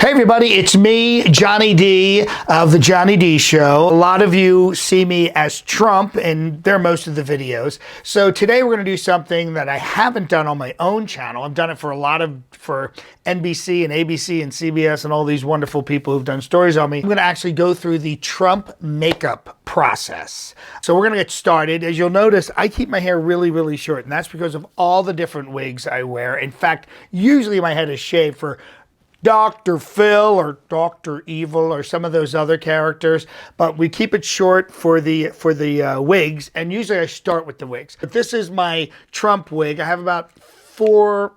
Hey everybody, it's me, Johnny D of The Johnny D Show. A lot of you see me as Trump and they're most of the videos. So today we're going to do something that I haven't done on my own channel. I've done it for for NBC and ABC and CBS and all these wonderful people who've done stories on me. I'm going to actually go through the Trump makeup process. So we're going to get started. As you'll notice, I keep my hair really, really short, and that's because of all the different wigs I wear. In fact, usually my head is shaved for Dr. Phil or Dr. Evil or some of those other characters, but we keep it short for the wigs, and usually I start with the wigs. But this is my Trump wig. I have about four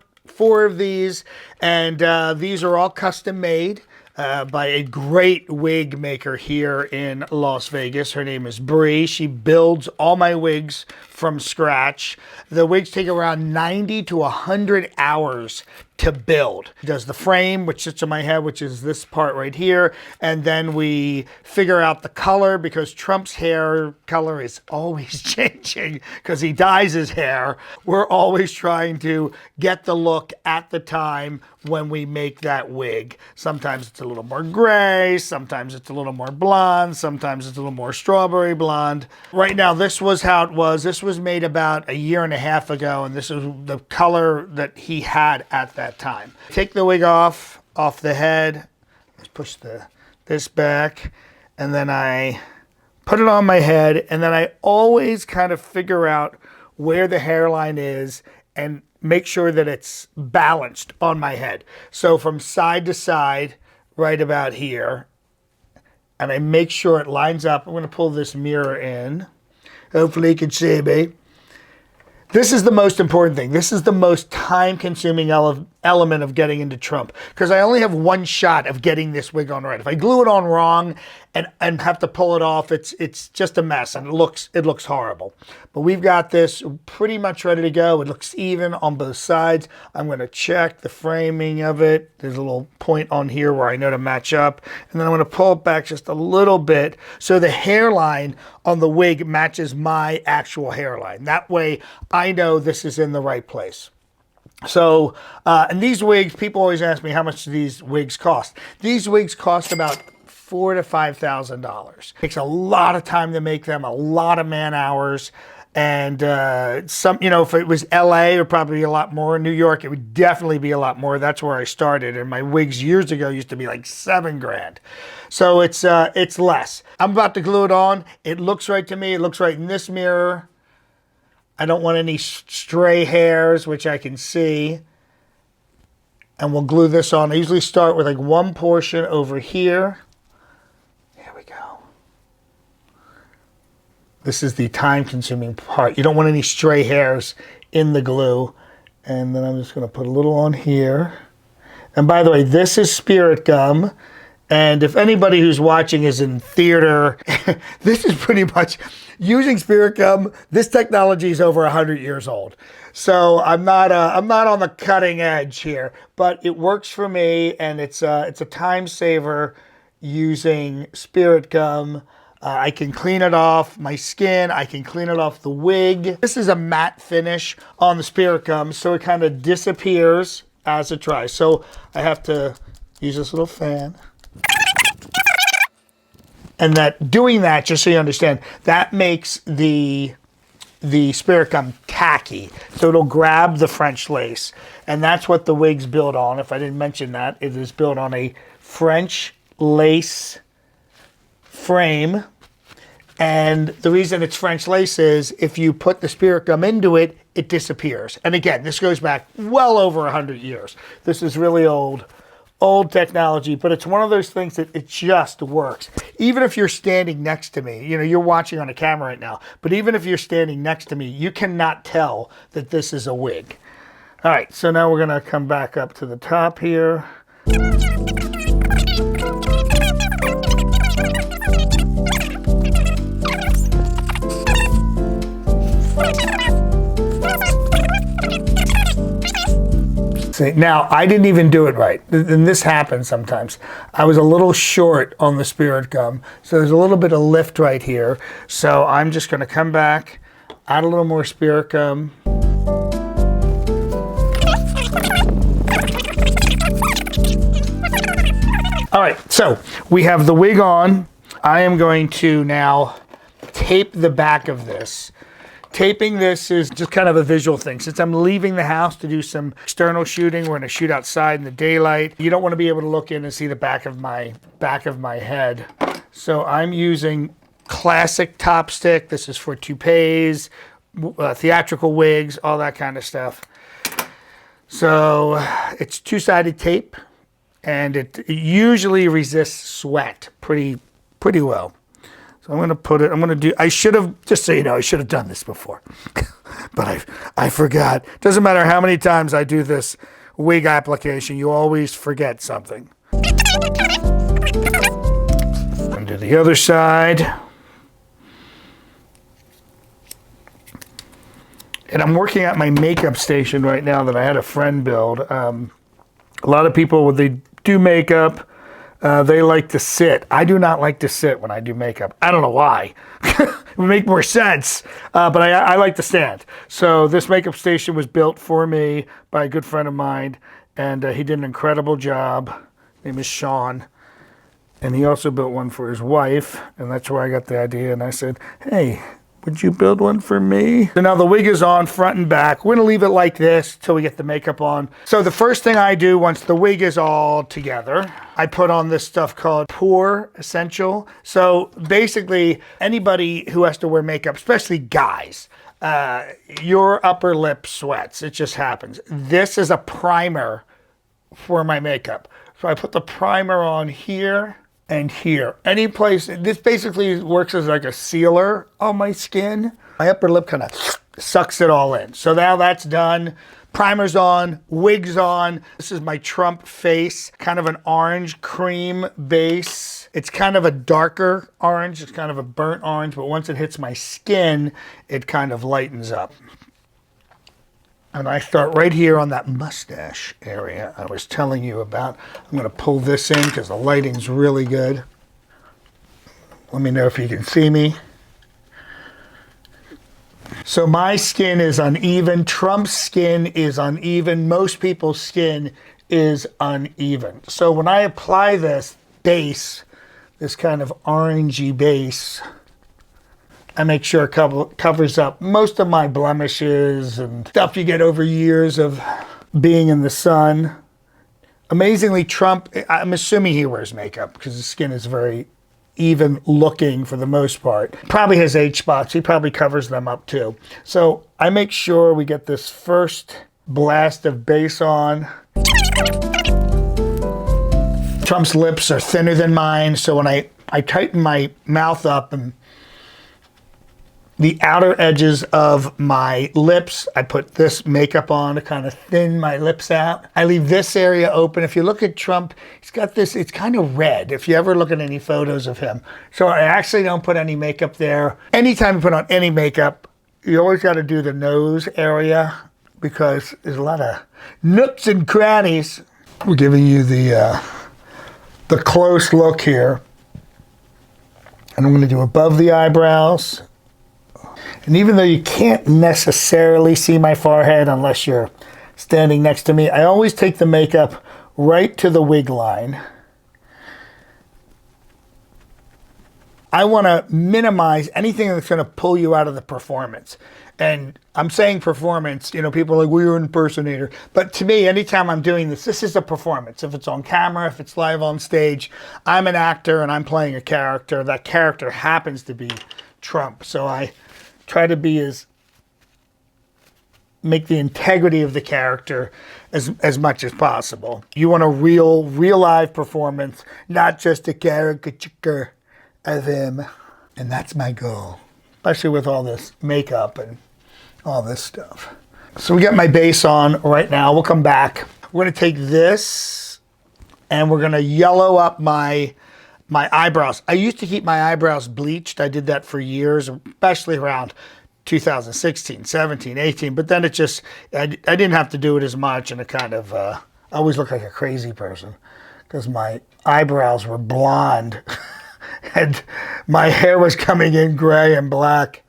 of these, and these are all custom made by a great wig maker here in Las Vegas. Her name is Bree. She builds all my wigs from scratch. The wigs take around 90 to 100 hours to build. She does the frame, which sits on my head, which is this part right here, and then we figure out the color, because Trump's hair color is always changing because he dyes his hair. We're always trying to get the look at the time when we make that wig. Sometimes it's a little more gray, sometimes it's a little more blonde, sometimes it's a little more strawberry blonde. Right now, this was how it was. This was made about a year and a half ago, and this is the color that he had at that time. Take the wig off the head. Let's push this back, and then I put it on my head, and then I always kind of figure out where the hairline is and make sure that it's balanced on my head. So from side to side, right about here, and I make sure it lines up. I'm going to pull this mirror in. Hopefully you can see me. This is the most important thing. This is the most time-consuming element of getting into Trump, because I only have one shot of getting this wig on right. If I glue it on wrong and have to pull it off, it's just a mess, and it looks horrible. But we've got this pretty much ready to go. It looks even on both sides. I'm going to check the framing of it. There's a little point on here where I know to match up, and then I'm going to pull it back just a little bit so the hairline on the wig matches my actual hairline. That way I know this is in the right place. So, and these wigs, people always ask me how much do these wigs cost. These wigs cost about $4,000 to $5,000. Takes a lot of time to make them, a lot of man hours. And if it was LA, it would probably be a lot more. In New York, it would definitely be a lot more. That's where I started. And my wigs years ago used to be like $7 grand. So it's less. I'm about to glue it on. It looks right to me. It looks right in this mirror. I don't want any stray hairs, which I can see. And we'll glue this on. I usually start with like one portion over here. There we go. This is the time-consuming part. You don't want any stray hairs in the glue. And then I'm just going to put a little on here. And by the way, this is spirit gum. And if anybody who's watching is in theater, this is pretty much using spirit gum. This technology is over 100 years old. So I'm not on the cutting edge here, but it works for me, and it's a time saver using spirit gum. I can clean it off my skin. I can clean it off the wig. This is a matte finish on the spirit gum, so it kind of disappears as it dries. So I have to use this little fan. And doing that, just so you understand, that makes the spirit gum tacky. So it'll grab the French lace. And that's what the wig's built on. If I didn't mention that, it is built on a French lace frame. And the reason it's French lace is if you put the spirit gum into it, it disappears. And again, this goes back well over 100 years. This is really old technology, but it's one of those things that it just works. Even if you're standing next to me, you're watching on a camera right now, but even if you're standing next to me, you cannot tell that this is a wig. All right, so now we're gonna come back up to the top here. Now, I didn't even do it right, and this happens sometimes. I was a little short on the spirit gum, so there's a little bit of lift right here. So I'm just going to come back, add a little more spirit gum. All right, so we have the wig on. I am going to now tape the back of this. Taping this is just kind of a visual thing. Since I'm leaving the house to do some external shooting, we're going to shoot outside in the daylight. You don't want to be able to look in and see the back of my head. So I'm using classic top stick. This is for toupees, theatrical wigs, all that kind of stuff. So it's two-sided tape, and it usually resists sweat pretty well. So I'm going to put it, I should have, just so you know, I should have done this before. But I forgot. Doesn't matter how many times I do this wig application, you always forget something. And do the other side. And I'm working at my makeup station right now that I had a friend build. A lot of people, when they do makeup, they like to sit. I do not like to sit when I do makeup. I don't know why. It would make more sense, but I like to stand. So this makeup station was built for me by a good friend of mine, and he did an incredible job. His name is Sean. And he also built one for his wife, and that's where I got the idea. And I said, hey, would you build one for me? So now the wig is on front and back. We're gonna leave it like this till we get the makeup on. So the first thing I do once the wig is all together, I put on this stuff called Pore Essential. So basically anybody who has to wear makeup, especially guys, your upper lip sweats. It just happens. This is a primer for my makeup. So I put the primer on here and here. Any place, this basically works as like a sealer on my skin. My upper lip kind of sucks it all in. So now that's done. Primer's on, wig's on. This is my Trump face, kind of an orange cream base. It's kind of a darker orange. It's kind of a burnt orange, but once it hits my skin, it kind of lightens up. And I start right here on that mustache area I was telling you about. I'm going to pull this in because the lighting's really good. Let me know if you can see me. So my skin is uneven. Trump's skin is uneven. Most people's skin is uneven. So when I apply this base, this kind of orangey base, I make sure it covers up most of my blemishes and stuff you get over years of being in the sun. Amazingly, Trump, I'm assuming he wears makeup because his skin is very even looking for the most part. Probably has age spots. He probably covers them up too. So I make sure we get this first blast of base on. Trump's lips are thinner than mine, so when I tighten my mouth up and the outer edges of my lips, I put this makeup on to kind of thin my lips out. I leave this area open. If you look at Trump, he's got this, it's kind of red if you ever look at any photos of him. So I actually don't put any makeup there. Anytime you put on any makeup, you always got to do the nose area because there's a lot of nooks and crannies. We're giving you the close look here. And I'm going to do above the eyebrows. And even though you can't necessarily see my forehead unless you're standing next to me, I always take the makeup right to the wig line. I want to minimize anything that's going to pull you out of the performance. And I'm saying performance, you know, people are like, well, you're an impersonator. But to me, anytime I'm doing this, this is a performance. If it's on camera, if it's live on stage, I'm an actor and I'm playing a character. That character happens to be Trump. So I try to be make the integrity of the character as much as possible. You want a real live performance, not just a caricature of him. And that's my goal, especially with all this makeup and all this stuff. So we got my base on right now. We'll come back. We're gonna take this and we're gonna yellow up my eyebrows. I used to keep my eyebrows bleached. I did that for years, especially around 2016, 17, 18. But then it just, I didn't have to do it as much, and it kind of, I always looked like a crazy person because my eyebrows were blonde and my hair was coming in gray and black.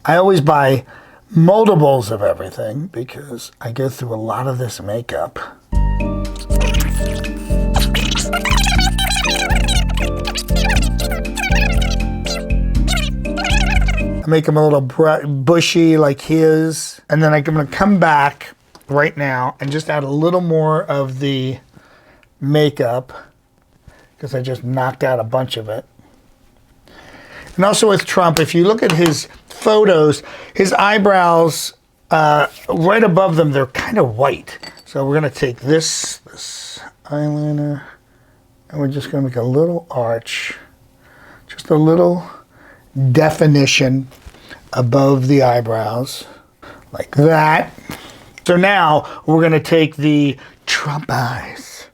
I always buy moldables of everything because I go through a lot of this makeup. Make him a little bushy like his. And then I'm gonna come back right now and just add a little more of the makeup because I just knocked out a bunch of it. And also with Trump, if you look at his photos, his eyebrows, right above them, they're kind of white. So we're gonna take this eyeliner and we're just gonna make a little arch, just a little definition above the eyebrows, like that. So now we're gonna take the Trump eyes,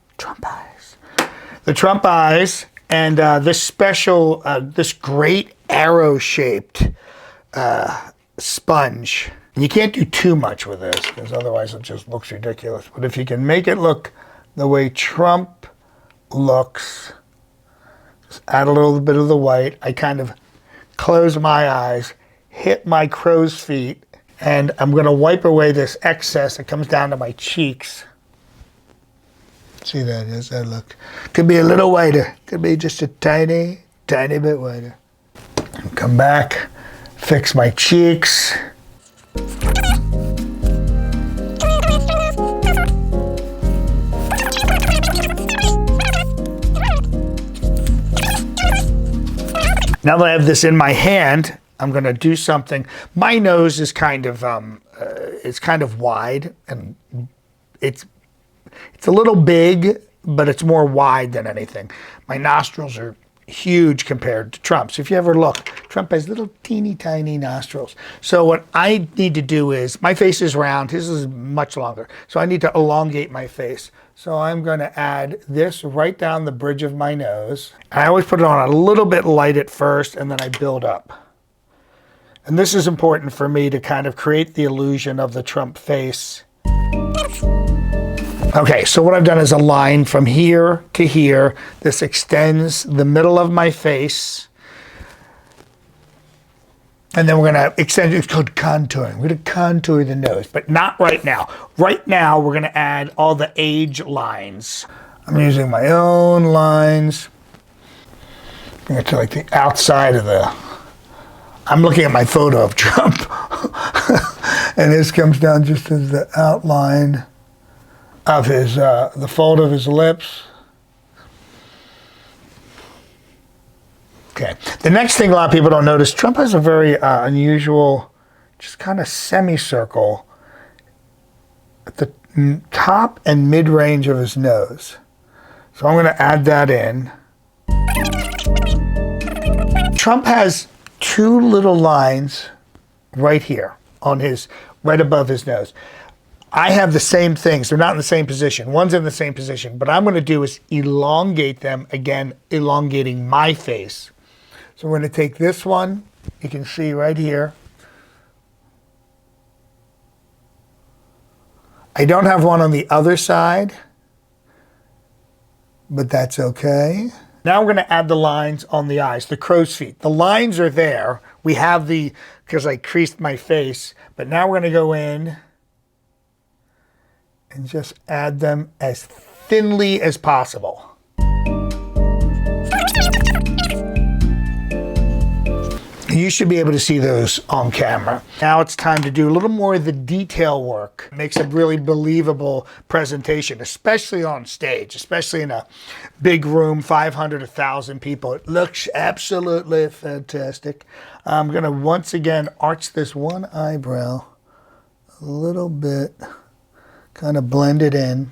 the Trump eyes, and this special, this great arrow-shaped sponge. And you can't do too much with this because otherwise it just looks ridiculous. But if you can make it look the way Trump looks, just add a little bit of the white. I kind of close my eyes, hit my crow's feet, and I'm gonna wipe away this excess that comes down to my cheeks. See that? Does that look? Could be a little whiter. Could be just a tiny, tiny bit whiter. Come back, fix my cheeks. Now that I have this in my hand, I'm going to do something. My nose is kind of wide, and it's a little big, but it's more wide than anything. My nostrils are huge compared to Trump's. If you ever look, Trump has little teeny tiny nostrils. So what I need to do is, my face is round, his is much longer. So I need to elongate my face. So I'm going to add this right down the bridge of my nose. I always put it on a little bit light at first, and then I build up. And this is important for me to kind of create the illusion of the Trump face. Okay, so what I've done is a line from here to here. This extends the middle of my face. And then we're gonna extend it, it's called contouring. We're gonna contour the nose, but not right now. Right now, we're gonna add all the age lines. I'm using my own lines. Bring it to like the outside of the, I'm looking at my photo of Trump. And this comes down just as the outline of his, the fold of his lips. Okay, the next thing a lot of people don't notice, Trump has a very unusual, just kind of semicircle at the top and mid-range of his nose. So I'm going to add that in. Trump has two little lines right here on his, right above his nose. I have the same things. They're not in the same position. One's in the same position. But what I'm going to do is elongate them, again, elongating my face. So we're going to take this one. You can see right here. I don't have one on the other side, but that's okay. Now we're going to add the lines on the eyes, the crow's feet. The lines are there. We have the, because I creased my face, but now we're going to go in and just add them as thinly as possible. You should be able to see those on camera. Now it's time to do a little more of the detail work. It makes a really believable presentation, especially on stage, especially in a big room, 500, 1,000 people. It looks absolutely fantastic. I'm gonna once again arch this one eyebrow a little bit, kind of blend it in.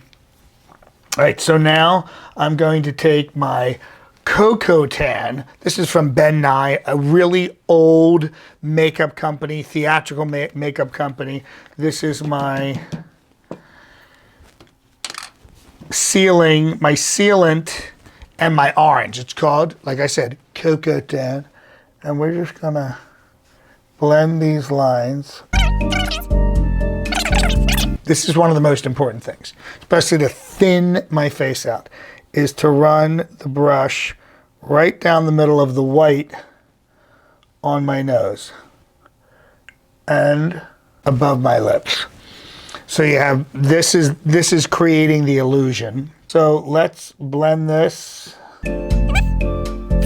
All right, so now I'm going to take my Cocoa Tan. This is from Ben Nye, a really old makeup company, theatrical makeup company. This is my sealant and my orange. It's called, like I said, Cocoa Tan. And we're just gonna blend these lines. This is one of the most important things, especially to thin my face out, is to run the brush right down the middle of the white on my nose and above my lips. So you have, this is creating the illusion. So let's blend this.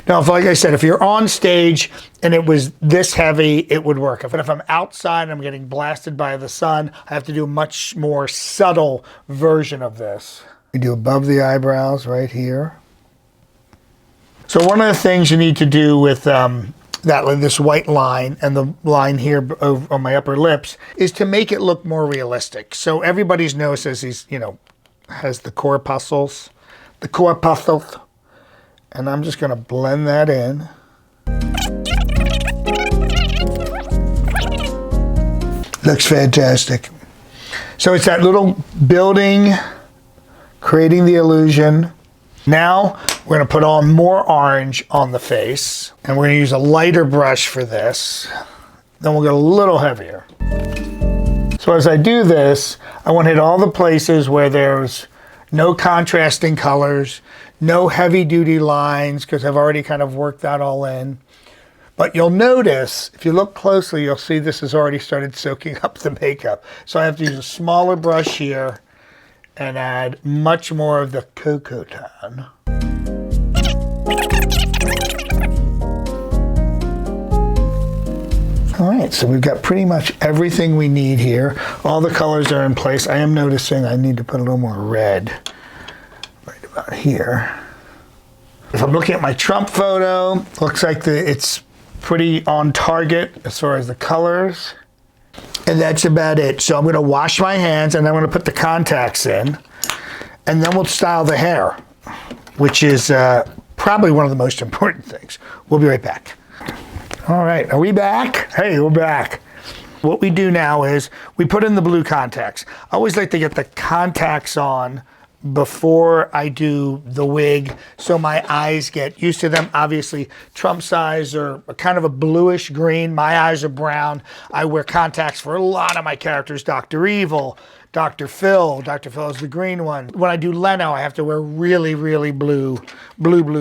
Now, like I said, if you're on stage and it was this heavy, it would work. But if I'm outside and I'm getting blasted by the sun, I have to do a much more subtle version of this. We do above the eyebrows right here. So one of the things you need to do with this white line and the line here on my upper lips is to make it look more realistic. So everybody's nose says he's, has the corpuscles. And I'm just going to blend that in. Looks fantastic. So it's that little building, creating the illusion. Now we're going to put on more orange on the face, and we're going to use a lighter brush for this. Then we'll go a little heavier. So as I do this, I want to hit all the places where there's no contrasting colors, no heavy duty lines, because I've already kind of worked that all in. But you'll notice, if you look closely, you'll see this has already started soaking up the makeup. So I have to use a smaller brush here and add much more of the cocoa tone. All right, so we've got pretty much everything we need here. All the colors are in place. I am noticing I need to put a little more red right about here. If I'm looking at my Trump photo, looks like it's pretty on target as far as the colors. And that's about it. So I'm gonna wash my hands and I'm gonna put the contacts in, and then we'll style the hair, which is probably one of the most important things. We'll be right back. All right, are we back? Hey, we're back. What we do now is we put in the blue contacts. I always like to get the contacts on before I do the wig so my eyes get used to them. Obviously, Trump's eyes are kind of a bluish green. My eyes are brown. I wear contacts for a lot of my characters. Dr. Evil, Dr. Phil. Dr. Phil is the green one. When I do Leno, I have to wear really, really blue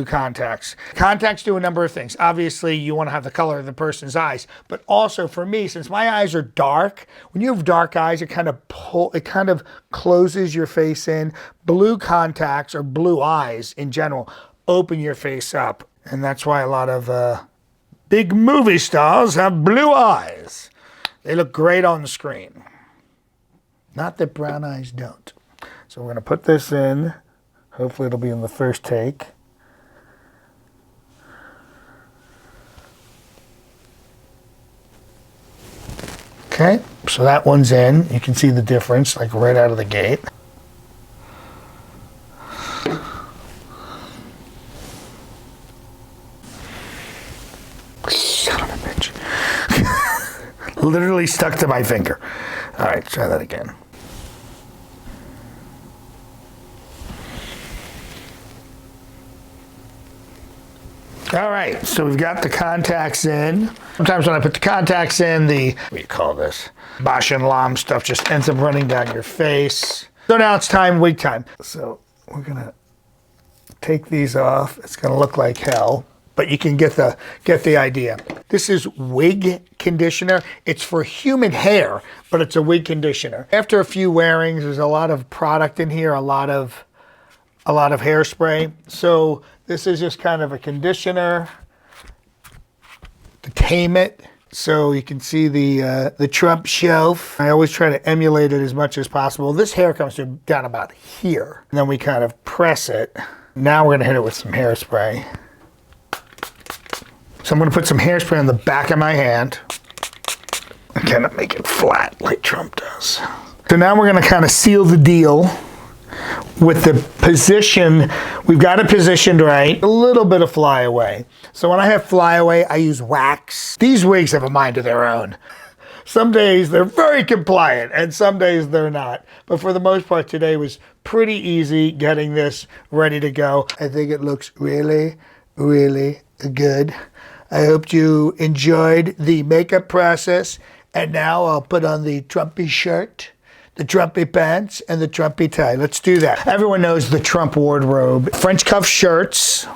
contacts. Contacts do a number of things. Obviously, you want to have the color of the person's eyes, but also for me, since my eyes are dark, when you have dark eyes, it kind of closes your face in. Blue contacts, or blue eyes in general, open your face up. And that's why a lot of big movie stars have blue eyes. They look great on the screen. Not that brown eyes don't. So we're going to put this in. Hopefully it'll be in the first take. Okay, so that one's in. You can see the difference, like right out of the gate. Son of a bitch. Literally stuck to my finger. All right, try that again. All right, so we've got the contacts in. Sometimes when I put the contacts in, what do you call this? Bosch and Lam stuff just ends up running down your face. So now it's wig time. So we're gonna take these off. It's gonna look like hell, but you can get the idea. This is wig conditioner. It's for human hair, but it's a wig conditioner. After a few wearings, there's a lot of product in here, a lot of hairspray. So this is just kind of a conditioner to tame it. So you can see the Trump shelf. I always try to emulate it as much as possible. This hair comes down about here. And then we kind of press it. Now we're gonna hit it with some hairspray. So I'm gonna put some hairspray on the back of my hand and kind of make it flat like Trump does. So now we're gonna kind of seal the deal with the position. We've got it positioned right, a little bit of flyaway. So when I have flyaway, I use wax. These wigs have a mind of their own. Some days they're very compliant and some days they're not. But for the most part, today was pretty easy getting this ready to go. I think it looks really, really good. I hope you enjoyed the makeup process. And now I'll put on the Trumpy shirt, the Trumpy pants, and the Trumpy tie. Let's do that. Everyone knows the Trump wardrobe. French cuff shirts.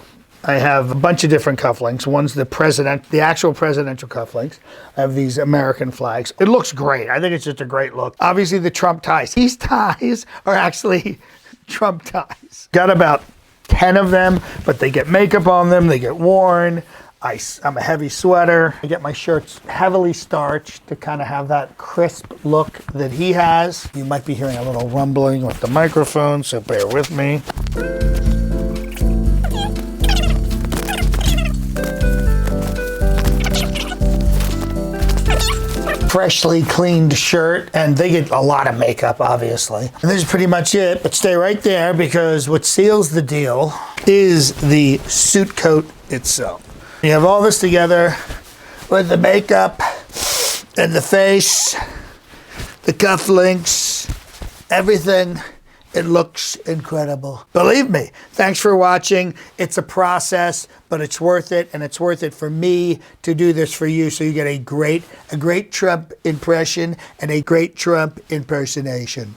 I have a bunch of different cufflinks. One's the actual presidential cufflinks. I have these American flags. It looks great. I think it's just a great look. Obviously the Trump ties. These ties are actually Trump ties. Got about 10 of them, but they get makeup on them, they get worn. I'm a heavy sweater. I get my shirts heavily starched to kind of have that crisp look that he has. You might be hearing a little rumbling with the microphone, so bear with me. Freshly cleaned shirt, and they get a lot of makeup, obviously. And this is pretty much it, but stay right there because what seals the deal is the suit coat itself. You have all this together with the makeup and the face, the cufflinks, everything. It looks incredible. Believe me, thanks for watching. It's a process, but it's worth it, and it's worth it for me to do this for you so you get a great Trump impression and a great Trump impersonation.